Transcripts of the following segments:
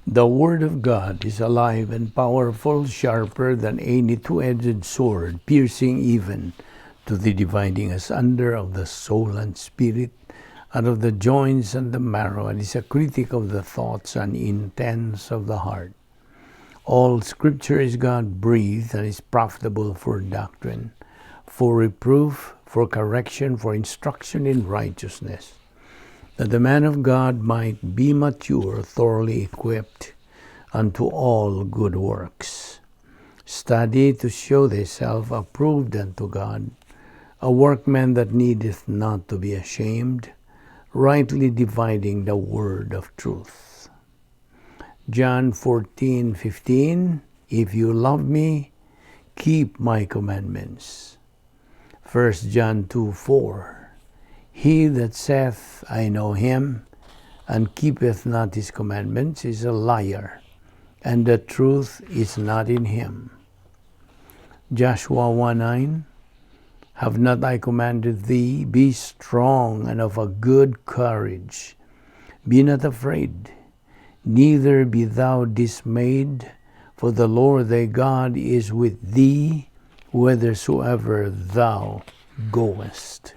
The Word of God is alive and powerful, sharper than any two-edged sword, piercing even to the dividing asunder of the soul and spirit, and of the joints and the marrow, and is a critic of the thoughts and intents of the heart. All Scripture is God-breathed and is profitable for doctrine, for reproof, for correction, for instruction in righteousness, that the man of God might be mature, thoroughly equipped unto all good works. Study to show thyself approved unto God, a workman that needeth not to be ashamed, rightly dividing the word of truth. John 14:15, If you love me, keep my commandments. 1 John 2:4, He that saith, I know him, and keepeth not his commandments, is a liar, and the truth is not in him. Joshua 1:9, Have not I commanded thee, be strong and of a good courage. Be not afraid, neither be thou dismayed, for the Lord thy God is with thee, whithersoever thou goest.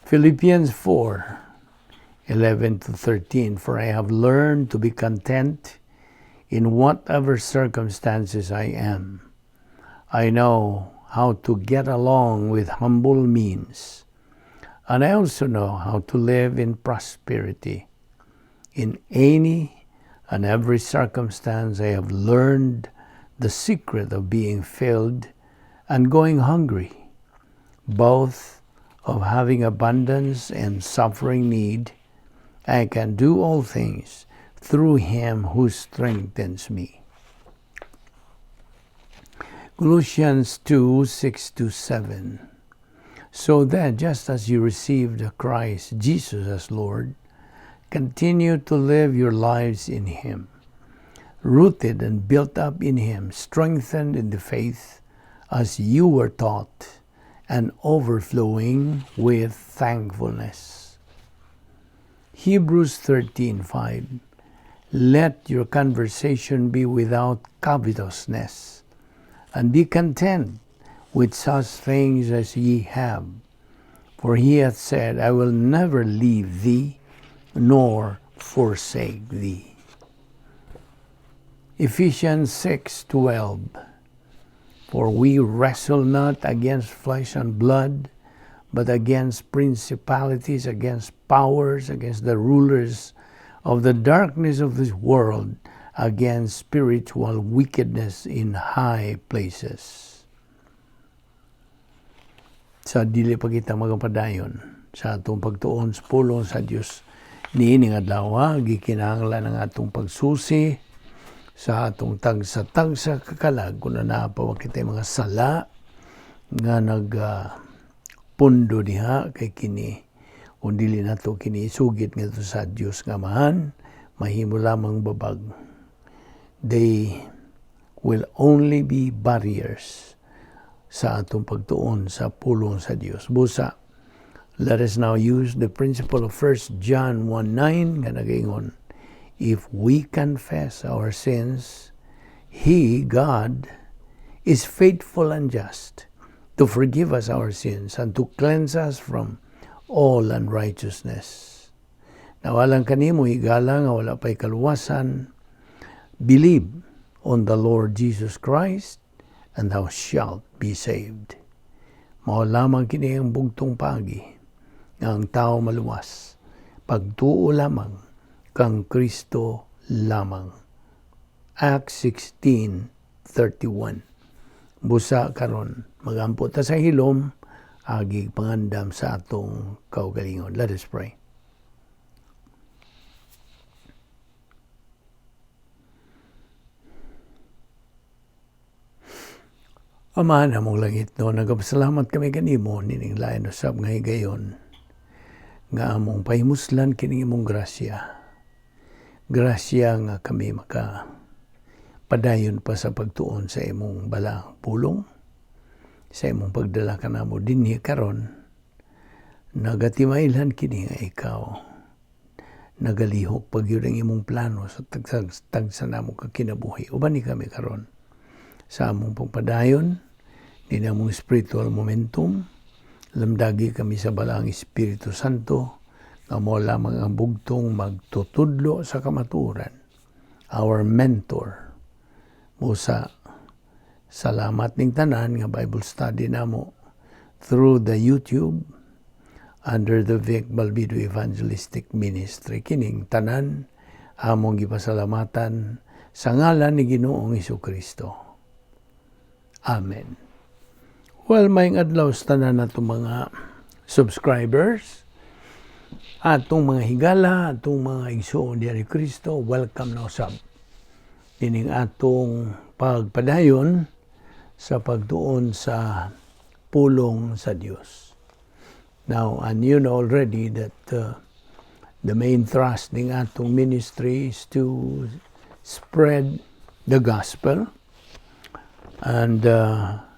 Philippians 4:11-13, For I have learned to be content in whatever circumstances I am. I know how to get along with humble means, and I also know how to live in prosperity. In any and every circumstance I have learned the secret of being filled and going hungry, both of having abundance and suffering need. I can do all things through him who strengthens me. Colossians 2:6-7. So that just as you received Christ Jesus as Lord, continue to live your lives in him, rooted and built up in him, strengthened in the faith as you were taught, and overflowing with thankfulness. Hebrews 13:5. Let your conversation be without covetousness, and be content with such things as ye have. For he hath said, I will never leave thee, nor forsake thee. Ephesians 6:12. For we wrestle not against flesh and blood, but against principalities, against powers, against the rulers of the darkness of this world, against spiritual wickedness in high places. Sa dili pa kita magapadayon, sa atong pagtuon sa pulong sa Dios niining adlaw, gikinahanglan ang atong pagsusi sa atong tagsa-tagsa kakalag kung napawa kita mga sala nga nagpundo diha kay kini kung dili nato kini isugit ngadto sa Dios nga Amahan, mahimo lamang babag. They will only be barriers sa atong pagtuon sa pulong sa Dios. Busa, let us now use the principle of 1 John 1:9 nga nagaingon, if we confess our sins, He, God, is faithful and just to forgive us our sins and to cleanse us from all unrighteousness. Nawalang kanimo higala nga wala pa'y kaluwasan, believe on the Lord Jesus Christ, and thou shalt be saved. Mao lamang kini ang bugtong pagi nga ang tao maluwas, pagtuo lamang kang Kristo lamang. Acts 16:31. Busa karon magampo ta sa hilom, agi pangandam sa atong kaugalingon. Let us pray. Ama namong langit, no, nagapasalamat kami kanimo nining lain usab nga higayon nga among pahimuslan kining imong grasya. Grasya nga kami padayon pa sa pagtuon sa imong balang pulong, sa imong pagdala kanamo dinhi karon, nagatimailhan kini nga ikaw nagalihok pag yun ang imong plano sa tagsa namo kakinabuhi. Uban ni kami karon sa among pagpadayon, din among spiritual momentum, lamdagi kami sa balang Espiritu Santo, nga mo lamang ang bugtong magtutudlo sa kamaturan. Our mentor, Musa, salamat ning tanan nga Bible study namo through the YouTube under the Vic Balbido Evangelistic Ministry. Kining tanan among gipasalamatan sa ngalan ni Ginoong Hesukristo. Amen. Well, maayong adlaw sa tanan natong mga subscribers, atong mga higala, atong mga igsoon diha ni Kristo, welcome na usab dining atong pagpadayon sa pagtuon sa pulong sa Dios. Now, and you know already that the main thrust ng atong ministry is to spread the gospel. And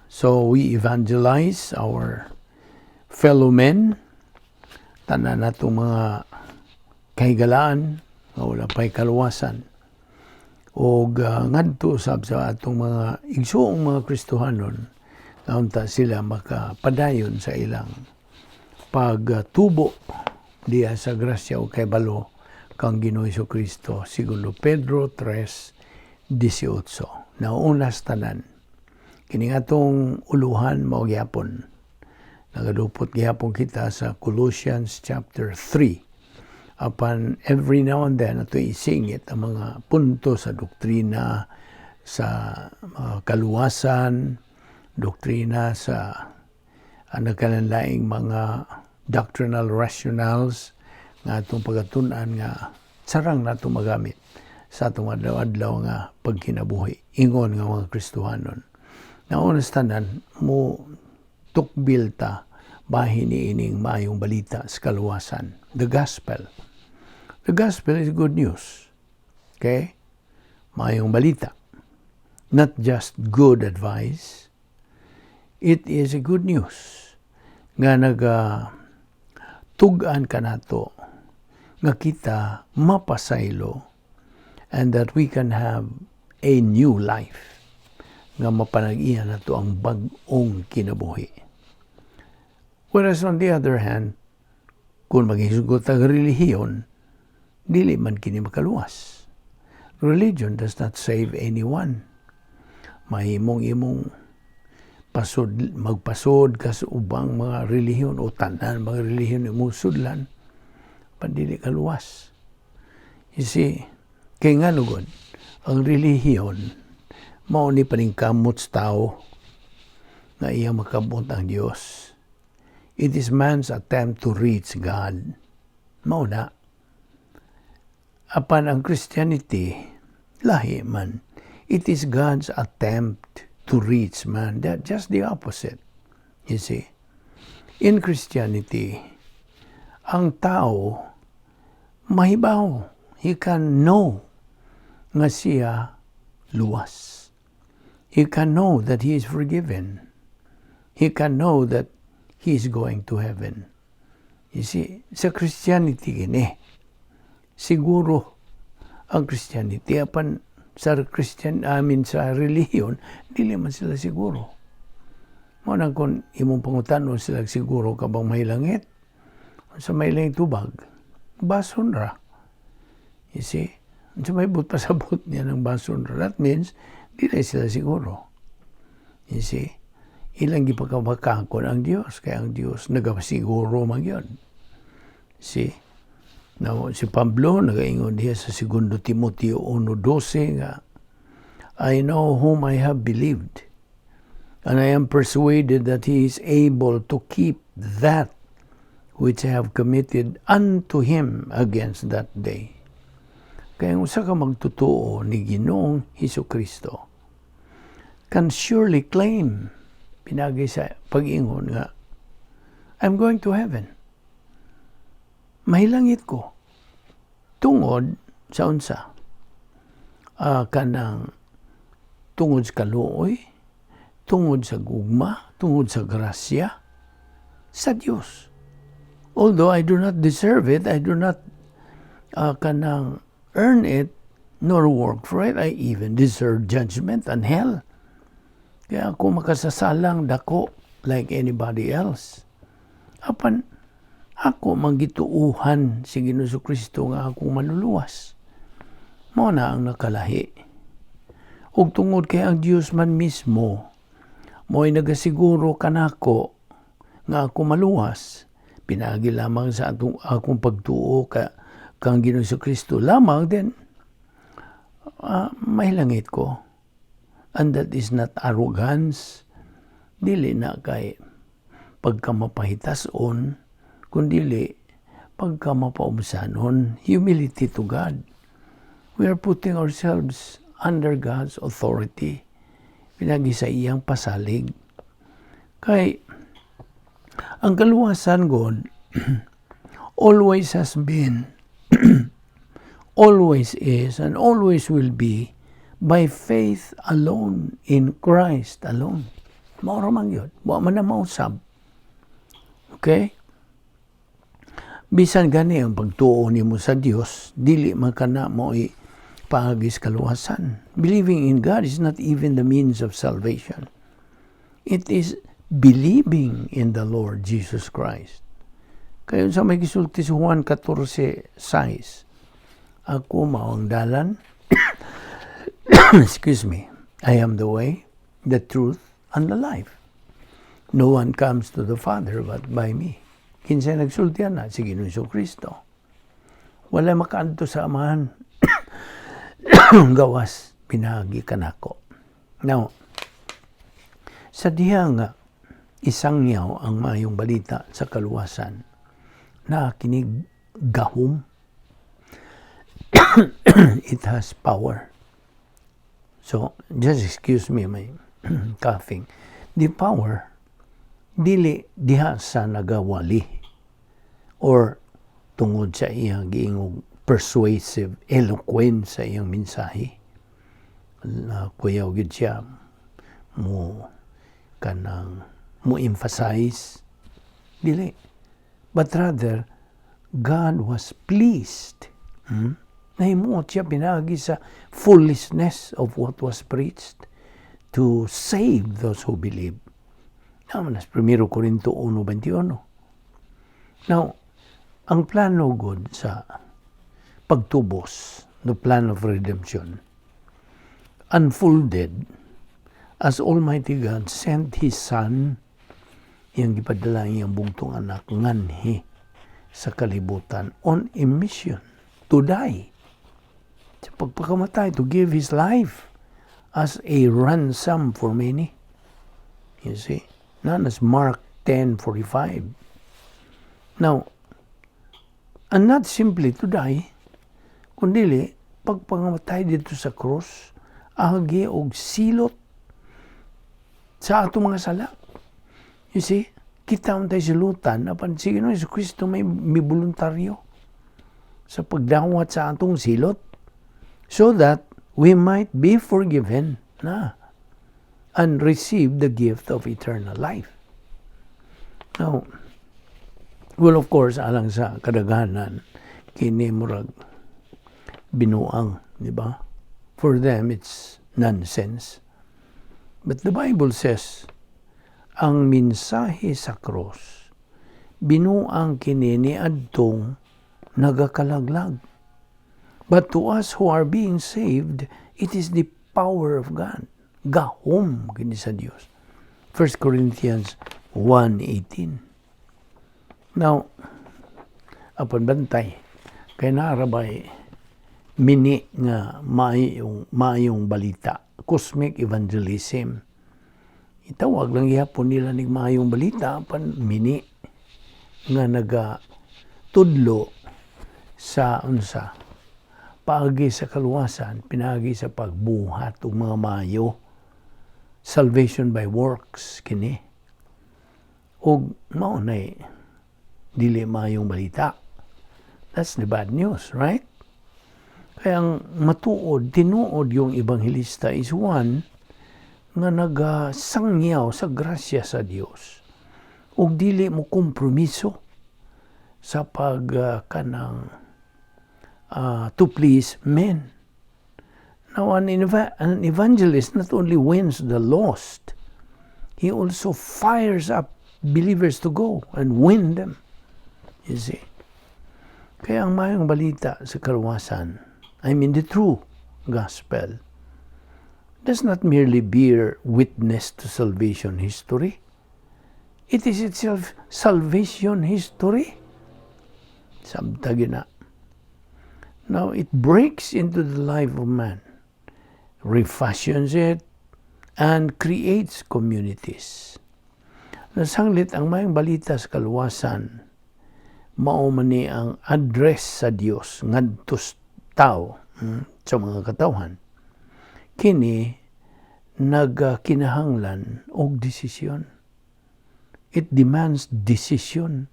so we evangelize our fellow men, tanan natong mga kahigalaan, nga wala pa'y kaluwasan. O ngadto sab sa atong mga igsoong mga Kristohanon, naunta sila makapadayon sa ilang pagtubo diya sa grasya o kay balo kang Ginoo Hesukristo. Segundo Pedro 3:18. Naunas tanan. Kining atong uluhan mao gyapon. Nagadupot gyapon kita sa Colossians chapter 3. Apan every now and then ato isingit ang mga punto sa doktrina, sa kaluwasan, doktrina sa nagkalanlaing mga doctrinal rationals nga atong pagatunan nga sarang nato magamit sa atong adlaw-adlaw nga pagkinabuhi. Ingon nga mga Kristohanon. Naunas tanan mo tukbil ta bahin niining maayong balita sa kaluwasan. The gospel. The gospel is good news. Okay? Maayong balita. Not just good advice. It is a good news nga tugan ka nato nga kita mapasaylo and that we can have a new life nga mapanag-iya nato ang bag-ong kinabuhi. Whereas on the other hand, kung maghisugot ang relihiyon, dili man kini makaluwas. Religion does not save anyone. Mahimong-imong magpasod ka sa ubang mga relihiyon o tanan mga relihiyon imong sudlan, pandili kaluwas. You see, kay nga lugod, ang relihiyon, mao ni paningkamot sa tao na iya makabot ang Dios. It is man's attempt to reach God. Mao na. Apan ang Christianity, lahi man, it is God's attempt to reach man. That just the opposite. You see, in Christianity, ang tao mahibaw. He can know nga siya luwas. He can know that he is forgiven. He can know that he is going to heaven. You see, sa Christianity gini, siguro ang Christianity apan sa sa relihiyon, dili man sila siguro. Mo nang kung imong pangutanon sila siguro ka bang may langit, sa may langit tubag, bason ra. You see, sa may pasabot niya ng bason ra, that means, dili sila siguro. You see, ilang gipagkabakakon ang Dios, kaya ang Dios nagasiguro man yun. See, now, si Pablo, nagaingon diya sa 2 Timoteo 1:12 nga, I know whom I have believed, and I am persuaded that he is able to keep that which I have committed unto him against that day. Kaya usa ka magtutuo ni Ginoong Hesukristo can surely claim, pinagi sa pag-ingon nga, I'm going to heaven. Mahilangit ko tungod sa unsa kanang tungod sa kaluoy, tungod sa gugma, tungod sa grasya sa Dios. Although I do not deserve it, I do not kanang earn it nor work for it, I even deserve judgment and hell. Kaya ako makasasalang dako like anybody else. Apan ako manggituuhan si Ginoong Kristo nga ako manuluwas. Mao na ang nakalahi. Ug tungod kay ang Dios man mismo mo'y nagasiguro kanako nga ako maluwas, pinagi lamang sa akong pagtuo kang Ginoong Kristo lamang, then mahilangit ko. And that is not arrogance, dili na kay pagkamapahitason, kundili pagkamapaubsanon, humility to God. We are putting ourselves under God's authority, pinagi sa iyang pasalig. Kay ang kaluwasan, God, always has been, always is, and always will be by faith alone, in Christ alone. Maura man yun. Wa man na mausab. Okay? Bisan gani ang pagtuo nimo sa Dios, dili man kana mo paagis kaluwasan. Believing in God is not even the means of salvation. It is believing in the Lord Jesus Christ. Kaya sa may gisulti sa Juan 14:6, ako mao ang dalan, excuse me, I am the way, the truth, and the life. No one comes to the Father but by me. Kinsay nagsultihan na, si Ginoong Kristo. Wala makaadto sa amahan, gawas, pinagi kanako. Now, sa diha nga, isang yaw ang mayong balita sa kaluwasan, na kinig gahom, it has power. So, just excuse me, my coughing. The power, dili diha sa nagawali or tungod sa iyang giingog persuasive, eloquent sa iyang mensahe. Kuyaw gid siya mo emphasize, dili. But rather, God was pleased. Nahimuot siya pinagi sa foolishness of what was preached to save those who believe. Naman as 1 Corinto 1:21. Now, ang plano God sa pagtubos, the plan of redemption, unfolded as Almighty God sent His Son, iyang gipadala iyang bugtong anak nganhi sa kalibutan on a mission to die. Sa pagpakamatay, to give His life as a ransom for many. You see? Not as Mark 10:45. Now, and not simply to die, kundili, pagpangamatay dito sa krus, agi og silot sa ato mga sala. You see? Kita tayo silutan, apan sige no, Yesu Kristo may voluntaryo sa pagdawat sa atong silot, so that we might be forgiven and receive the gift of eternal life. Now, well, of course, alang sa kadaghanan, kini murag binuang, di ba? For them, it's nonsense. But the Bible says, ang mensahe sa cross, binuang kini ni adtong nagakalaglag. But to us who are being saved, it is the power of God. Gahom kini sa Dios. 1 Corinthians 1:18. Now, apan bantay, kay narabay mini nga maayong balita, cosmic evangelism. Itawag lang gihapon nila nig maayong balita, apan mini nga nagatudlo sa unsa paagi sa kaluwasan, pinagi sa pagbuhat og mga maayo, salvation by works kini. Og mao nay dili maayong balita. That's the bad news, right? Kaya ang tinuod yung ebanghelista is one nga nagasangyaw sa grasya sa Dios. Og dili mo kompromiso sa to please men. Now, an evangelist not only wins the lost, he also fires up believers to go and win them. You see? Kaya ang mayang balita sa kaluwasan, the true gospel, does not merely bear witness to salvation history. It is itself salvation history. Sabtagi na. Now, it breaks into the life of man, refashions it, and creates communities. Nasanglit ang mayang balita sa kaluwasan, mao man ni ang address sa Dios ngadtos tao sa mga katawhan. Kini nagkinahanglan og desisyon. It demands decision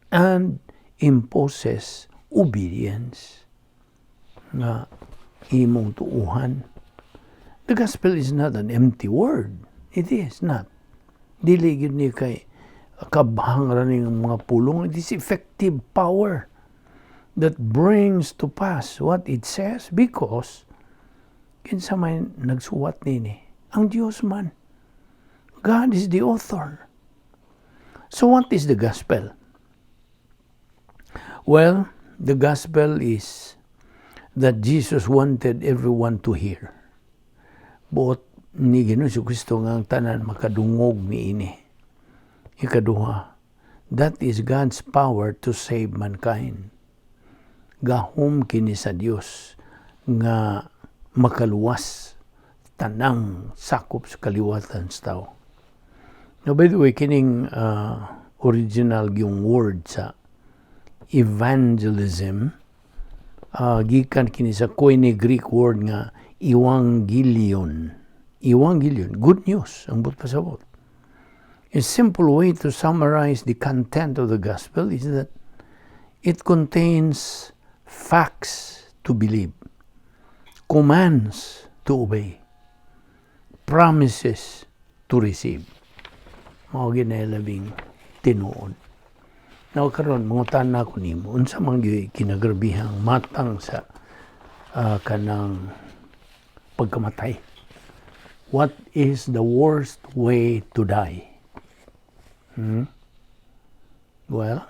and imposes obedience nga imong tuuhan. The gospel is not an empty word. It is not. Dili gyud ni kay kabhang ra ning mga pulong. It is effective power that brings to pass what it says, because kinsa may nagsuwat nini, ang Dios man. God is the author. So what is the gospel? Well, the gospel is that Jesus wanted everyone to hear. Buot ni Ginoong Jesucristo nga ang tanan makadungog niini. Ikaduha, that is God's power to save mankind. Gahom kini sa Dios nga makaluwas tanang sakop sa kaliwatan sa tao. Now, by the way, kining original yung word sa evangelism, gikan kini sa Koine Greek word nga evangelion. Evangelion, good news, ang pasabot. A simple way to summarize the content of the gospel is that it contains facts to believe, commands to obey, promises to receive. Mao ginalabing tinuod. Now karon mangutan na ko nimo, unsa man gyud kinagrabihang matang sa kanang pagkamatay. What is the worst way to die? Well,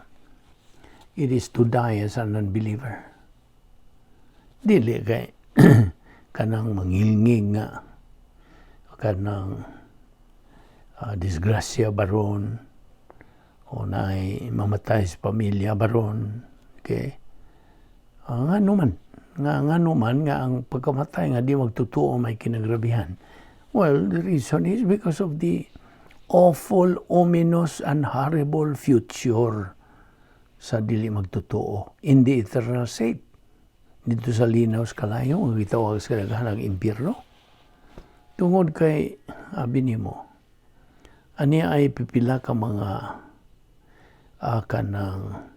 it is to die as an unbeliever. Dili kay kanang mangilngig nga, kanang disgrasya baron, o naay mamatay sa pamilya baron. Okay? Nga numan nga ang pagkamatay nga di magtutuo may kinagrabihan. Well, the reason is because of the awful, ominous, and horrible future sa dili magtutuo in the eternal state. Dito sa linaw sa kalayo, gitawag sa kalagahan ng impyerno. Tungod kay abi nimo, ani ay pipila ka mga kanang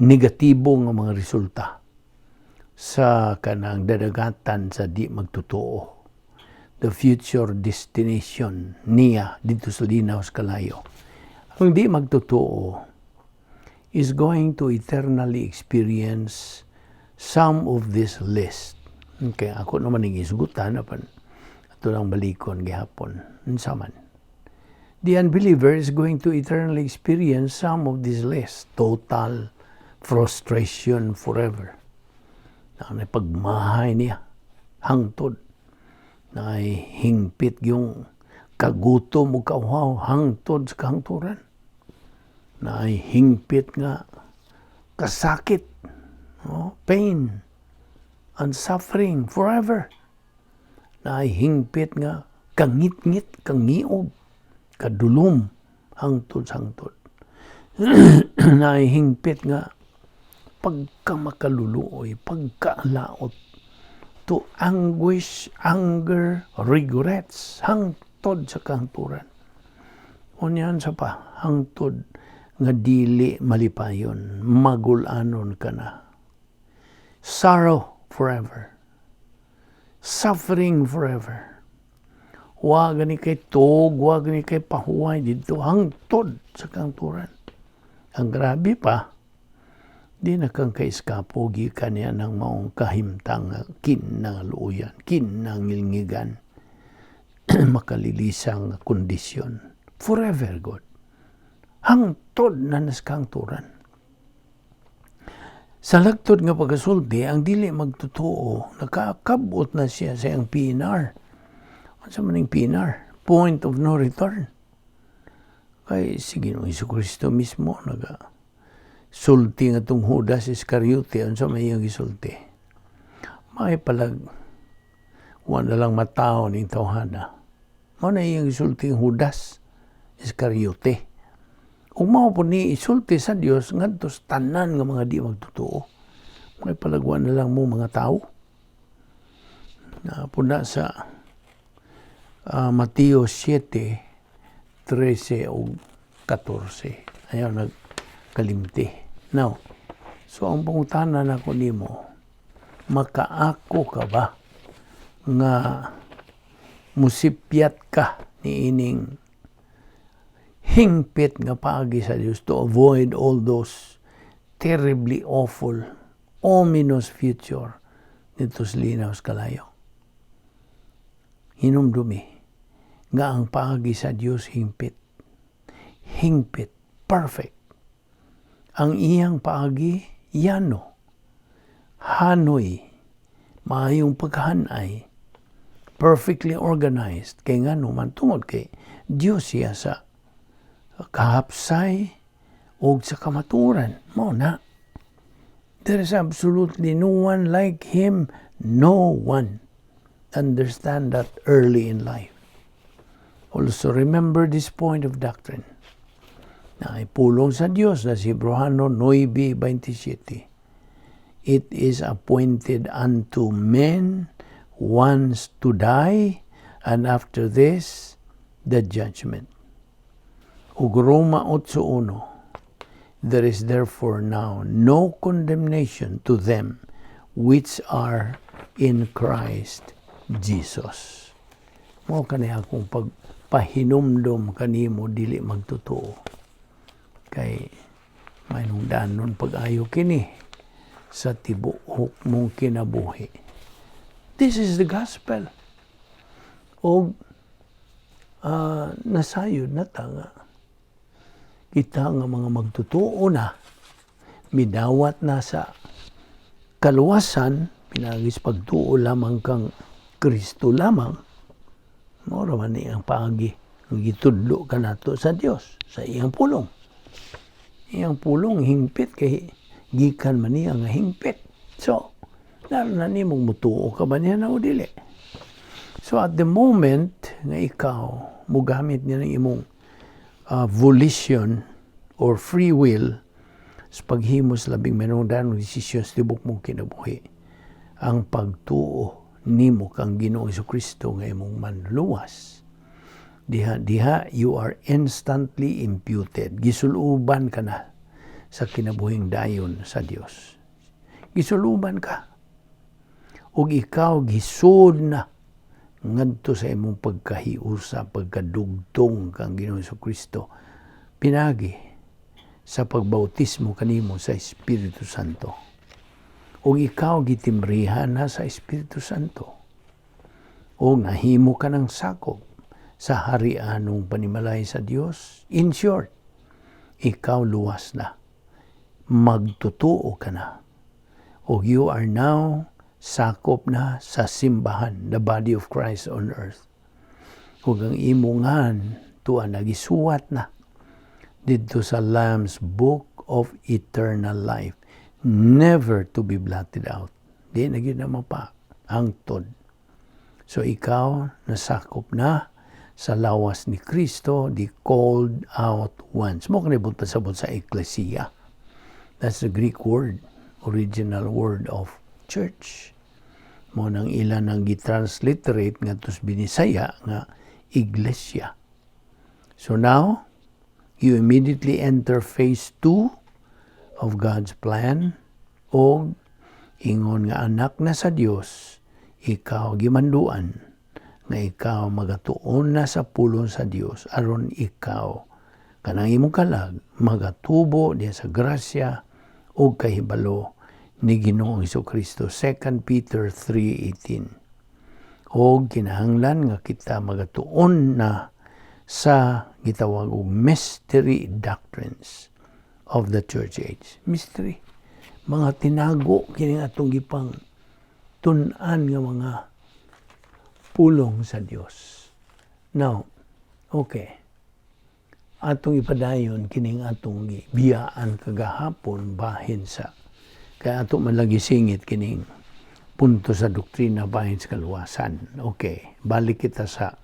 negatibo nga mga resulta sa kanang dadagatan sa di magtutuo. The future destination niya dito sa linaw sa kalayo. Ang di magtutuo is going to eternally experience some of this list. Okay, ako naman ang isugutan apan ato lang balikon gihapon. Unsa man. The unbeliever is going to eternally experience some of this list. Total frustration forever. Na pagmahay niya hangtod. Na hingpit yung kagutom o kauhaw hangtod sa kahangturan. Na hingpit nga kasakit, pain and suffering forever. Na hingpit nga kangit-ngit, kangiog, kadulom hangtod sa hangtod. Na hingpit nga pagkamakaluluoy, pagkaalaot, to anguish, anger, regrets, hangtod sa kahangturan. Unyan sa pa, hangtod nga dili malipayon, magulanon ka na. Sorrow forever. Suffering forever. Wa gani kay tog, wa gani kay pahuway dito, hangtod sa kahangturan. Ang grabe pa, Di na kang kaiskapo, gikan niya ng maong kahimtang kinang luuyan, kinang ngilngigan, makalilisang kondisyon. Forever, God. Hangtod na naskang turan. Sa lagtod nga pagkasulti, ang dili magtotoo, nakakabot na siya sa iyang PNR. Ano sa maning PNR? Point of no return. Kay sige no, Jesucristo mismo sulti nga itong Judas Iscariote, ano sa may iyang isulti. May palag, wala lang matao ng tawhana. Ano na iyang isulti ng Judas Iscariote. Kung mao po ni isulti sa Dios ngadtos tanan nga mga di magtotoo. May palagwan na lang mo mga tao. Puna sa Mateo 7, 13 o 14. Ayaw nagkalimti. Now, so ang pangutana na ko nimo, makaako ka ba nga musipyat ka ni ining hingpit nga paagi sa Diyos to avoid all those terribly awful, ominous future nito sa linaw sa kalayo. Hinumdumi nga ang paagi sa Diyos hingpit. Hingpit, perfect. Ang iyang paagi, yano, hanoy, maayong paghanay, perfectly organized, kay nga naman tungod kay Diyos siya sa kahapsay o sa kamaturan. Mo na. There is absolutely no one like Him. No one. Understand that early in life. Also remember this point of doctrine. Na ipulong sa Diyos na si Hebreano 9:27. It is appointed unto men once to die, and after this, the judgment. Ug Roma 8:1, there is therefore now no condemnation to them which are in Christ Jesus. Mo kani akong pagpahinumdom kanimo dili magtotoo. Kay may nungdanon pag-ayo kini sa tibuok mong kinabuhi. This is the gospel. O nasayod na tanga. Kita nga mga magtotoo na, midawat na sa kaluwasan, pinagis pagtuo lamang kang Kristo lamang, mora man ang paagi, gitudlo ka nato sa Dios, sa iyang pulong. Iyang pulong, hingpit, kay gikan man niya nga hingpit. So, naroon na ni mong mutuo ka ba niya na o dili? So, at the moment nga ikaw, mugamit niya ng imong volition or free will sa paghimos labing menungdan ng desisyon sa tibok mong kinabuhi, ang pagtuo nimo kang Ginoong Jesucristo nga imong manluwas, diha you are instantly imputed. Gisuluban ka na sa kinabuhing dayon sa Dios. Gisuluban ka. Ug ikaw gisud na ngadto sa imong pagkahiusa, pagkadugtong kang Ginoong Jesucristo, pinagi sa pagbautismo kanimo sa Espiritu Santo. O ikaw gitimbrihan na sa Espiritu Santo. O nahimo ka ng sakop sa harianong panimalay sa Dios. In short, ikaw luwas na. Magtotoo ka na. O you are now sakop na sa simbahan, the body of Christ on earth. Ug ang imungan tuwa nagisuwat na dito sa Lamb's Book of Eternal Life, never to be blotted out. Di na yun naman pa, hangtod. So ikaw nasakop na sa lawas ni Kristo, the called out ones. Mo kanibot pasabot sa Ecclesia. That's the Greek word, original word of church. Mo nang ilan ang gitransliterate nga tos binisaya nga iglesia. So now, you immediately enter phase 2 of God's plan, o ingon nga anak na sa Dios, ikaw gimanduan nga ikaw magatuon na sa pulong sa Dios aron ikaw kanang imong kalag magatubo diya sa grasya o kahibalo ni Ginoong Hesukristo. 2 Peter 3:18. O kinahanglan nga kita magatuon na sa gitawag og mystery doctrines of the church age. Mystery. Mga tinago kini atong gipang tun-an nga mga pulong sa Dios. Now, okay. Atong ipadayon kining atong biyaan kagahapon bahin sa kaya ato man lagi singit kining punto sa doktrina bahin sa kaluwasan. Okay, balik kita sa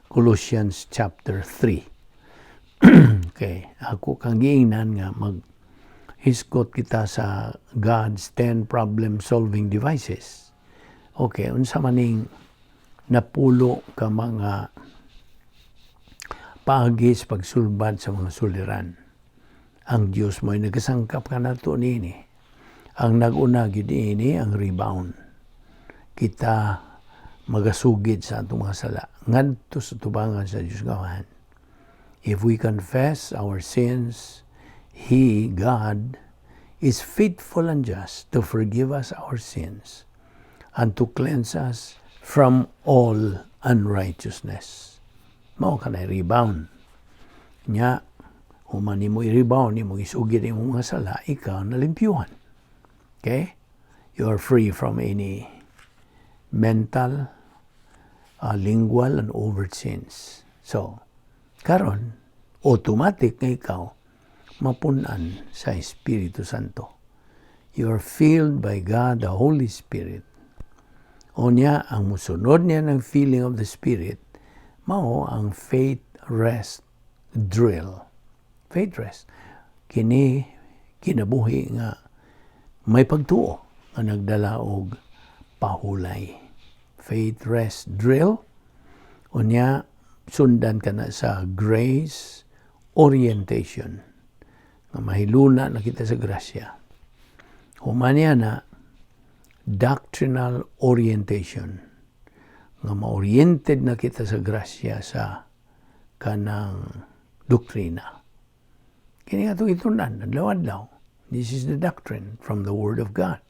Colossians chapter 3. Okay, ako kang giingnan nga hisgot kita sa God's 10 problem-solving devices. Okay, unsa maning napulo ka mga paagis pagsulbad sa mga suliran. Ang Diyos mo'y nagasangkap ka na ito nini. Ang nag-una gid ini ang rebound. Kita magasugid sa atong mga sala. Ngadto sa tubangan sa Diyos gawahan. If we confess our sins, He, God, is faithful and just to forgive us our sins and to cleanse us from all unrighteousness. Mao ka na rebound. Nya, human mo i-rebound, mo isugid mo mga sala, ikaw nalimpyuhan. Okay? You are free from any mental, lingual, and overt sins. So, karon automatic nga ikaw mapunan sa Espiritu Santo. You are filled by God, the Holy Spirit. O niya, ang musunod niya ng feeling of the Spirit, mao ang faith rest drill. Faith rest. Kinabuhi nga may pagtuo nga nagdala og pahulay. Faith rest drill. O niya, sundan ka na sa grace orientation. Nga mahiluna na kita sa grasya. Humanya na doctrinal orientation. Nga ma-oriented na kita sa grasya sa kanang doktrina. Kini nga itong itunan, adlaw-adlaw. This is the doctrine from the Word of God.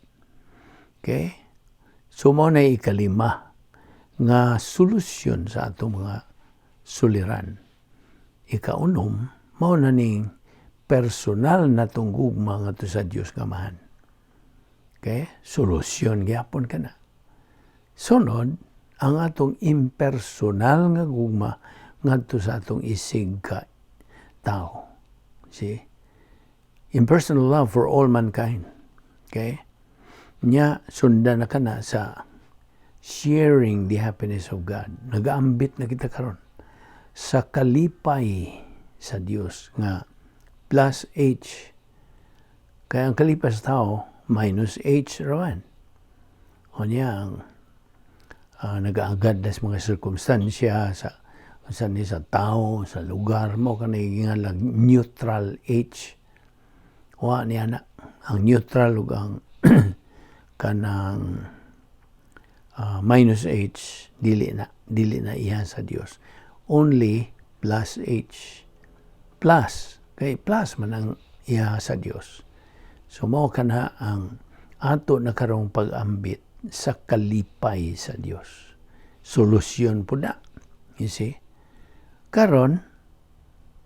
Okay? So, mo na ikalima nga solusyon sa atong mga suliran. Ikaunom, mao na ning personal na tunggugma nga to sa Dios nga Amahan. Okay? Solusyon gyapon kana. Sunod, ang atong impersonal nga gugma ngadto sa atong isig ka tao. See? Impersonal love for all mankind. Okay? Nya sundan na kana sa sharing the happiness of God. Nagaambit na kita karon sa kalipay sa Dios nga plus H. Kaya ang kalipay sa tao minus H rawan. O niya ang nag-aagad na sa mga sirkumstansya sa tao, sa lugar mo, kanay nga lang neutral H. Wa niya na. Ang neutral ug ang kanang minus H, dili na iya sa Dios. Only plus H. Plus. Kay plus man ang iya sa Dios. So, mao kana ang ato na karong pag-ambit sa kalipay sa Dios. Solusyon po na. You see? Karon,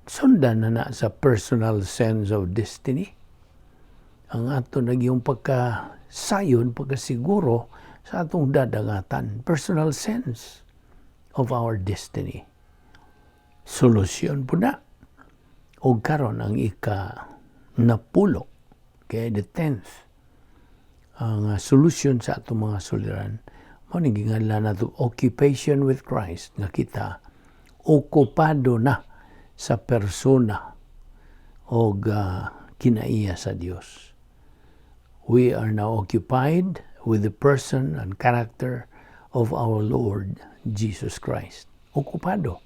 sundan na sa personal sense of destiny. Ang ato nagyong pagkasayon, pagkasiguro sa atong dadangatan. Personal sense of our destiny. Solusyon po na. O karon ang napulo. Okay, the 10th. Ang solusyon sa atong mga suliran, mo nagingala na ito, occupation with Christ, nga kita okupado na sa persona o kinaiya sa Dios. We are now occupied with the person and character of our Lord Jesus Christ. Okupado.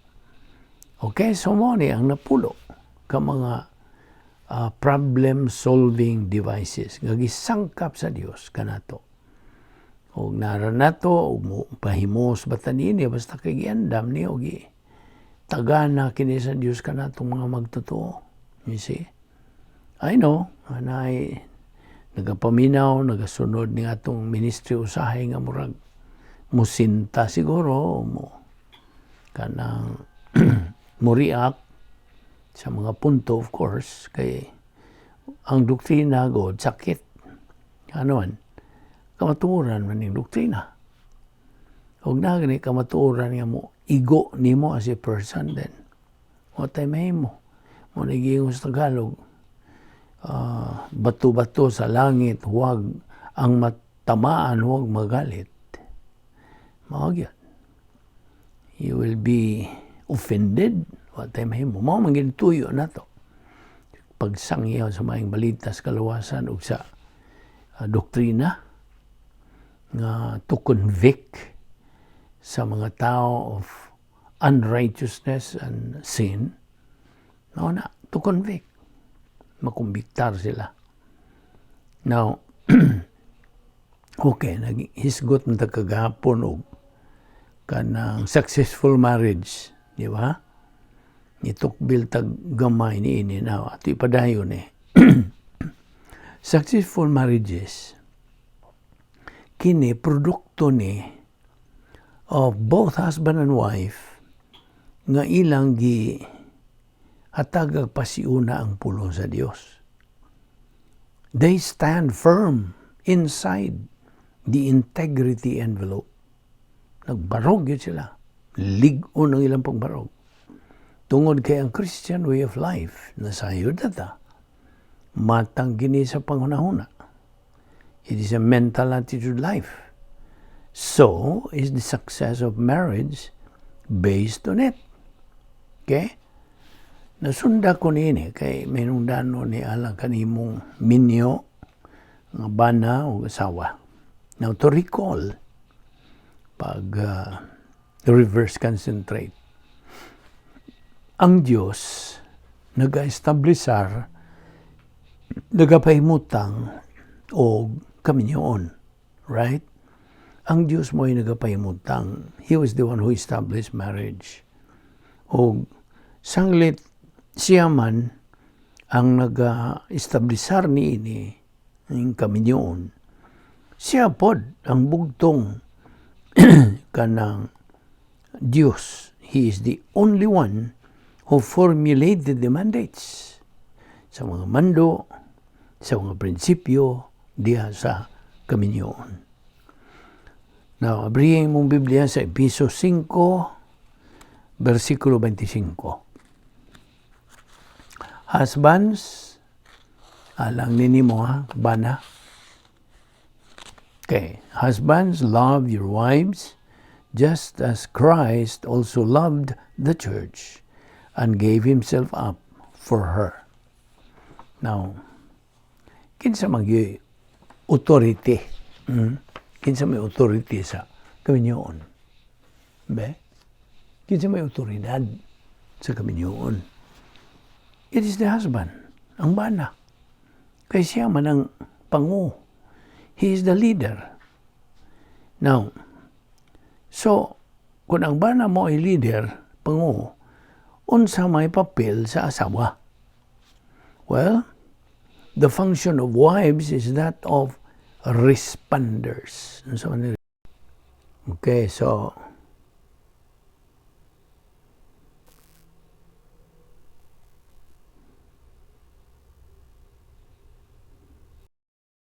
Okay, so mo ni ang napulo ka mga problem-solving devices nga gisangkap sa Dios kanato. Og nara nato og pahimos batan ini basta kay giandam ni og tagana kini sa Dios kanatong mga magtotoo. You see? I know, and I nagapaminaw, nagasunod ni atong ministry usahay nga murag musinta siguro mo kanang mo react sa mga punto of course kay ang doktrina god sakit ano man kamatuoran man ning doktrina og na gani kamatuoran nga mo igo nimo as a person then what time mo naging sa Tagalog bato-bato sa langit, huwag ang matamaan, huwag magalit. Mawag yan. You will be offended. What time mo? Mao man tuyo na to. Pagsangyaw sa maayong balita sa kalawasan ug sa doktrina nga to convict sa mga tao of unrighteousness and sin. Mao na, to convict. Makumbiktar sila. Now, okay, naghisgot na kagahapon og kanang successful marriage, di ba? Nitukbil tag gamay ni ini now. Ato ipadayon Successful marriages, kini produkto ni of both husband and wife nga ilang gi hatagag pasiuna ang pulong sa Dios. They stand firm inside the integrity envelope. Nagbarog yun sila. Ligon ang ilang pagbarog. Tungod kay ang Christian way of life, nasayod na ta. Matang gini sa panghunahuna. It is a mental attitude life. So is the success of marriage based on it. Okay? Nasunda ko niini kay minungdano ni alang kanimong minyo nga bana o asawa. Now to recall pag reverse concentrate. Ang Dios naga-establishar nagapahimutang o kaminyoon, right? Ang Dios mo ay nagapahimutang. He was the one who established marriage. O sanglit siya man ang nag-establishar ni ini ng kaminyoon. Siya pod ang bugtong kanang Diyos. He is the only one who formulated the mandates sa mga mando, sa mga prinsipyo diha sa kaminyoon. Now, abrihin mong Biblia sa Episo 5, versikulo 25. Husbands, alang nini mo bana. Okay, husbands, love your wives, just as Christ also loved the church and gave himself up for her. Now, kinsa magyoy authority? Kinsa may authority sa kaminyoon? Be? Kinsa may autoridad sa kaminyoon? It is the husband, ang bana. Kaya siya man ang pangu. He is the leader. Now, so, kung ang bana mo ay leader, pangu, unsa may papel sa asawa? Well, the function of wives is that of responders. Okay, so,